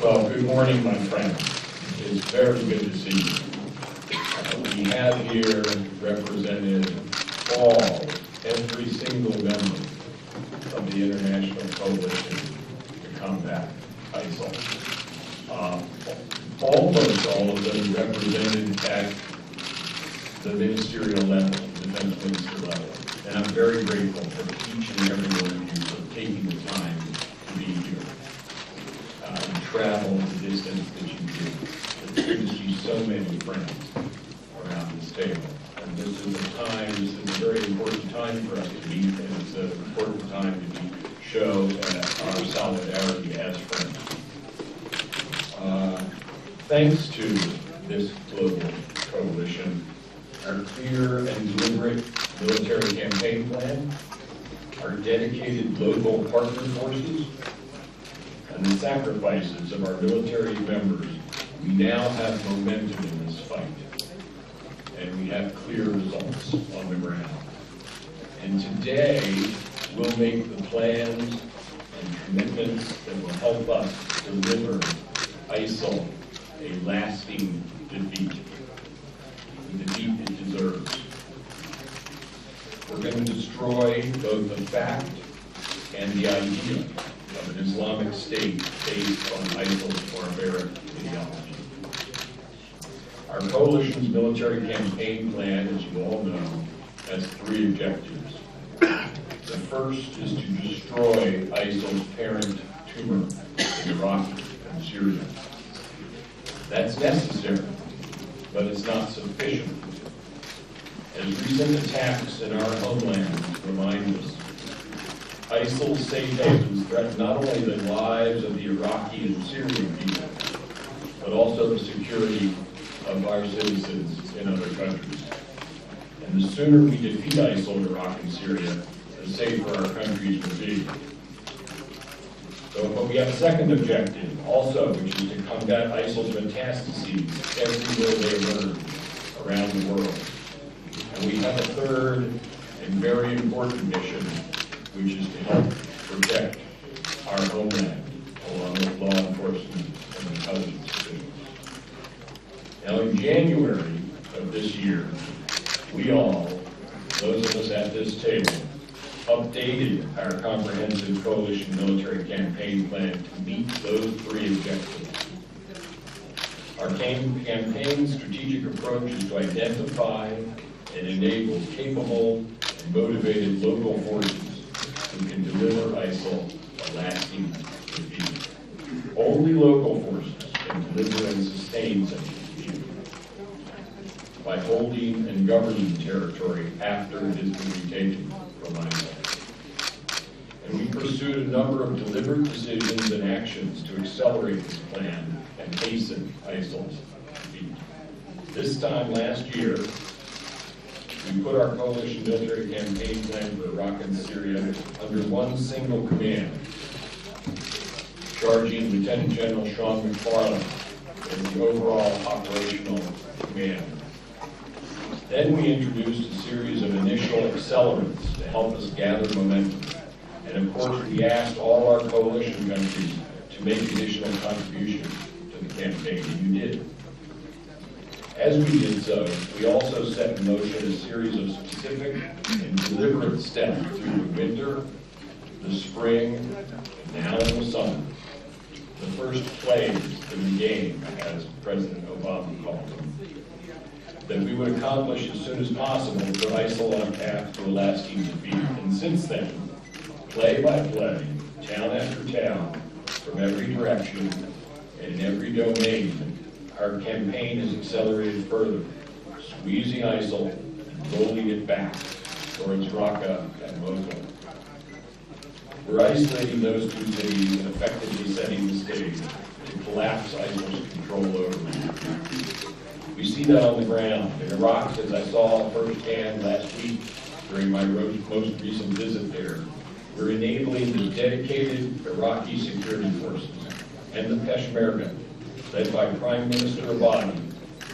Well, good morning, my friend. It's very good to see you. We have here represented every single member of the international coalition to combat ISIL. Almost all of them represented at the ministerial level, defense minister level. And I'm very grateful for each and every one of you for taking the time to be here. Travel the distance that you do. It's good to see so many friends around this table. And this is a very important time for us to meet, and it's an important time to show our solidarity as friends. Thanks to this global coalition, our clear and deliberate military campaign plan, our dedicated local partner forces, and the sacrifices of our military members, we now have momentum in this fight. And we have clear results on the ground. And today, we'll make the plans and commitments that will help us deliver ISIL a lasting defeat. The defeat it deserves. We're going to destroy both the fact and the idea of an Islamic state based on ISIL's barbaric ideology. Our coalition's military campaign plan, as you all know, has three objectives. The first is to destroy ISIL's parent tumor in Iraq and Syria. That's necessary, but it's not sufficient. As recent attacks in our homeland remind us, ISIL's safe havens threaten not only the lives of the Iraqi and Syrian people, but also the security of our citizens in other countries. And the sooner we defeat ISIL in Iraq and Syria, the safer our countries will be. But we have a second objective also, which is to combat ISIL's metastases everywhere they emerge around the world. And we have a third and very important mission, which is to help protect our homeland, along with law enforcement and intelligence divisions. Now, in January of this year, we all, those of us at this table, updated our comprehensive coalition military campaign plan to meet those three objectives. Our campaign's strategic approach is to identify and enable capable and motivated local forces who can deliver ISIL a lasting defeat. Only local forces can deliver and sustain such a defeat by holding and governing territory after it has been retaken from ISIL. And we pursued a number of deliberate decisions and actions to accelerate this plan and hasten ISIL's defeat. This time last year, we put our coalition military campaign plan for Iraq and Syria under one single command, charging Lieutenant General Sean McFarland as the overall operational command. Then we introduced a series of initial accelerants to help us gather momentum. And of course, we asked all our coalition countries to make additional contributions to the campaign, and you did. As we did so, we also set in motion a series of specific and deliberate steps through the winter, the spring, and now in the summer. The first plays in the game, as President Obama called them, that we would accomplish as soon as possible to put ISIL on a path to a lasting defeat. And since then, play by play, town after town, from every direction and in every domain, our campaign has accelerated further, squeezing ISIL and rolling it back towards Raqqa and Mosul. We're isolating those two cities and effectively setting the stage to collapse ISIL's control over them. We see that on the ground. In Iraq, as I saw firsthand last week during my most recent visit there, we're enabling the dedicated Iraqi security forces and the Peshmerga, led by Prime Minister Abadi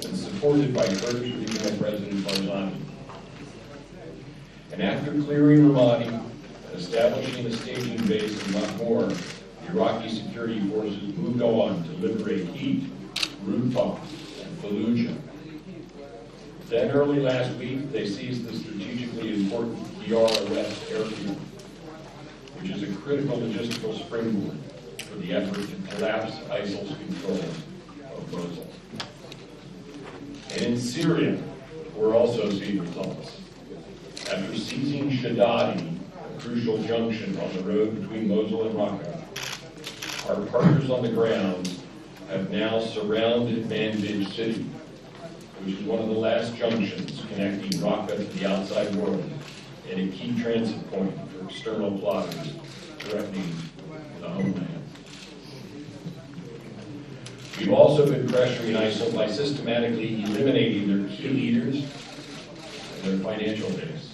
and supported by Kurdish Regional President Barzani. And after clearing Ramadi and establishing a staging base in Mahmoud, the Iraqi security forces moved on to liberate Heat, Rutbah, and Fallujah. Then early last week, they seized the strategically important Yara West airfield, which is a critical logistical springboard for the effort to collapse ISIL's control of Mosul. And in Syria, we're also seeing results. After seizing Shadadi, a crucial junction on the road between Mosul and Raqqa, our partners on the ground have now surrounded Manbij city, which is one of the last junctions connecting Raqqa to the outside world and a key transit point for external plotters threatening the homeland. We've also been pressuring ISIL by systematically eliminating their key leaders and their financial base.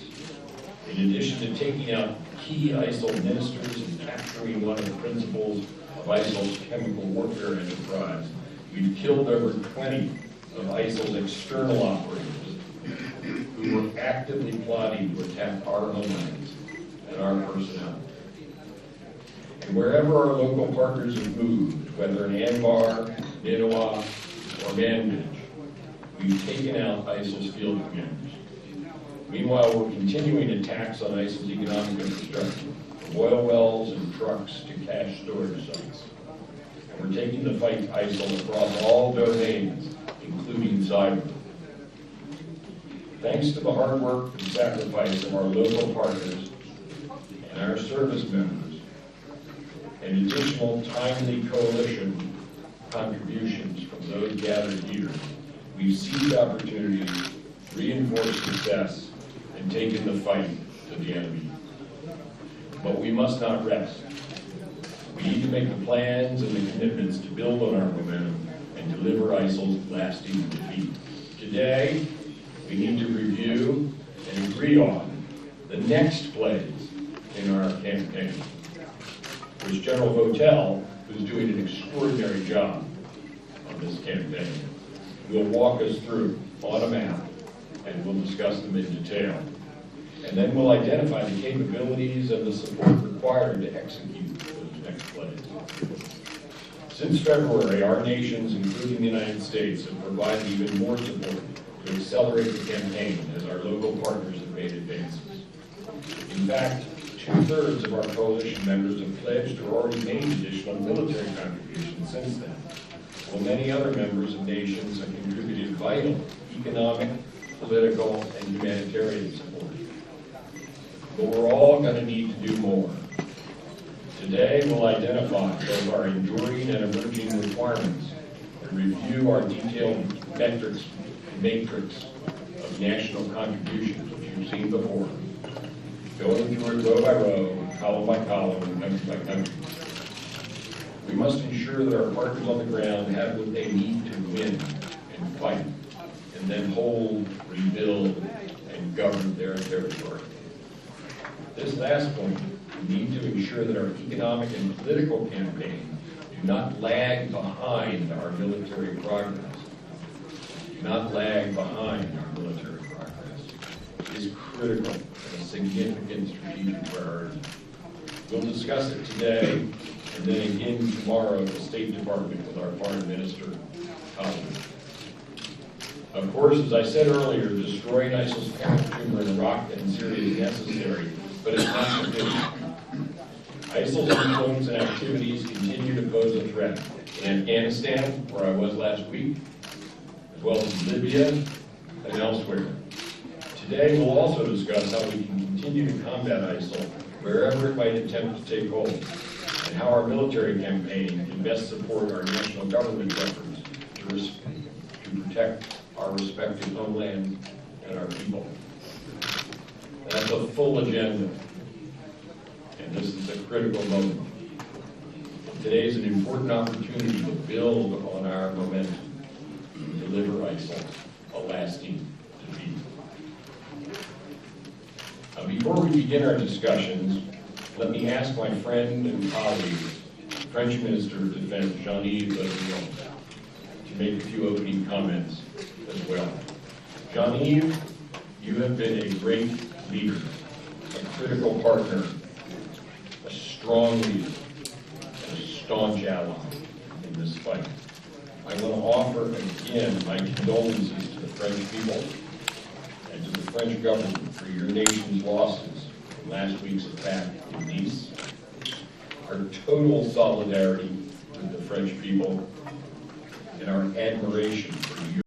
In addition to taking out key ISIL ministers and capturing one of the principals of ISIL's chemical warfare enterprise, we've killed over 20 of ISIL's external operators who were actively plotting to attack our homelands and our personnel. And wherever our local partners have moved, whether in Anbar, Nineveh, or Manbij, we've taken out ISIL's field commanders. Meanwhile, we're continuing attacks on ISIL's economic infrastructure, from oil wells and trucks to cash storage sites. And we're taking the fight to ISIL across all domains, including cyber. Thanks to the hard work and sacrifice of our local partners and our service members, and additional timely coalition contributions from those gathered here, we've seized opportunities, reinforced success, and taken the fight to the enemy. But we must not rest. We need to make the plans and the commitments to build on our momentum and deliver ISIL's lasting defeat. Today, we need to review and agree on the next phase in our campaign, which General Votel, who's doing an extraordinary job on this campaign, will walk us through on a map, and we'll discuss them in detail. And then we'll identify the capabilities and the support required to execute those next plays. Since February, our nations, including the United States, have provided even more support to accelerate the campaign as our local partners have made advances. In fact, 2/3 of our coalition members have pledged or already made additional military contributions since then, while many other members of nations have contributed vital economic, political, and humanitarian support. But we're all going to need to do more. Today, we'll identify both our enduring and emerging requirements and review our detailed metrics and matrix of national contributions, which you've seen before, going through it row by row, column by column, and country by country. We must ensure that our partners on the ground have what they need to win and fight, and then hold, rebuild, and govern their territory. This last point, we need to ensure that our economic and political campaign do not lag behind our military progress. Do not lag behind our military progress. It is critical and a significant strategic priority. We'll discuss it today and then again tomorrow at the State Department with our Foreign Minister colleagues. Of course, as I said earlier, destroying ISIL's parent tumor in Iraq and Syria is necessary, but it's not sufficient. ISIL's influence and activities continue to pose a threat in Afghanistan, where I was last week, as well as Libya and elsewhere. Today, we'll also discuss how we can continue to combat ISIL wherever it might attempt to take hold, and how our military campaign can best support our national government's efforts to protect our respective homelands and our people. That's a full agenda, and this is a critical moment. Today is an important opportunity to build on our momentum and deliver ISIL a lasting defeat. Before we begin our discussions, let me ask my friend and colleague, French Minister of Defense, Jean-Yves Le Drian, to make a few opening comments as well. Jean-Yves, you have been a great leader, a critical partner, a strong leader, and a staunch ally in this fight. I want to offer again my condolences to the French people and to the French government for your nation's losses in last week's attack in Nice. Our total solidarity with the French people and our admiration for you.